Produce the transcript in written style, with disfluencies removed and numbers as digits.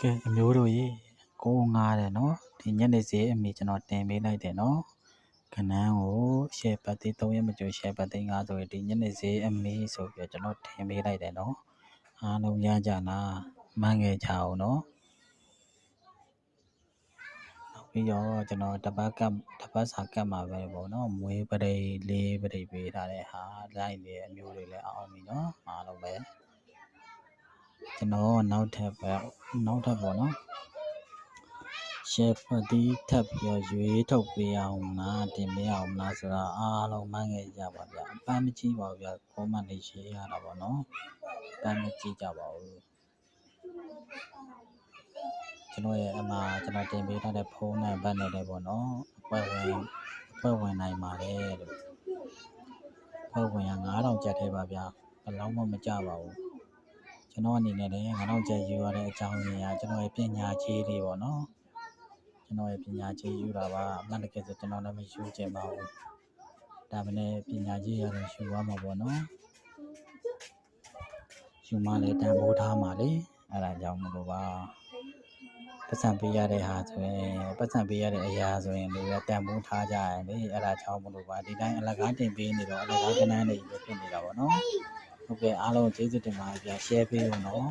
ကဲအမျိုးတို့ရေကိုငားတယ်နော်ဒီညနေစီအမေကျွန်တော်တင်ပေးလိုက်တယ်နော်ခဏန်းကိုရှယ်ပတ်သေး3ရက်မကြိုရှယ်ပတ်သေး5ဆိုရင်ဒီညနေစီအမေဆိုပြီးကျွန်တော်တင်ပေးလိုက်တယ်နော်အားလုံးရကြလားမှန်းခဲ့ကြအောင်နော်နောက်ပြီးတော့ကျွန်တော်တပတ်စာကတ်မှာပဲပေါ့နော်မွေးပရိတ်လေးပရိတ်ပေးထားတဲ့ဟာလိုက်နေအမျိုးတွေလည်းအောင်ပြီနော်အားလုံးပဲကျွန်တော်နောက်ထပ်ပေါ့နော်ရှယ်ပတ်တီးထပ်ပြီးတော့ရွေးထုတ်ပေးအောင်လားတင်ပေးအောင်လားဆိုတော့အားလုံးမှန်းခဲ့ကြပါဗျအပန်းမကြည့်ပါဘူးဗျကောမန့်လေးရေးရတာပေါ့နော်အပန်းမကြည့်ကြပါဘူးကျွန်တော်ရဲ့အမှာကျွန်တော်တင်ပေးထားတဲ့ဖုန်းနံပါတ်နဲ့လည်းပေါ့နော်အဖွဲ့ဝင်နိုင်ပါတယ်လို့အဖွဲ့ဝင်က9000ကျပ်သေးပါဗျဘယ်လောက်မှမကြပါဘူးကျွန်တော်အနေနဲ့လည်း9000ကျပ်ယူရတဲ့အကြောင်းရင်းကကျွန်တော်ရဲ့ပညာကြီးလေးပေါ့နော်ကျွန်တော်ရဲ့ပညာကြီးယူတာပါအမှန်တကယ်ဆိုကျွန်တော်လည်းမယူချင်ပါဘူးဒါပေမဲ့ပညာကြီးရတယ်ယူရမှာပေါ့နော်ယူမှလည်းတန်ဖိုးထားမှာလေအဲ့ဒါကြောင့်မလို့ပါပတ်စံပေးရတဲ့ဟာဆိုရင်ပတ်စံပေးရတဲ့အရာဆိုရင်လည်းတန်ဖိုးထားကြရင်လေအဲ့ဒါကြောင့်မလို့ပါဒီတိုင်းအလကားတင်ပေးနေတော့အလကားကနန်းနေပဲဖြစ်နေတာပေါ့နော်ဟုတ်ကဲ့အားလုံးကျေးဇူးတင်ပါတယ်ဗျာ share ပေးဦးနော်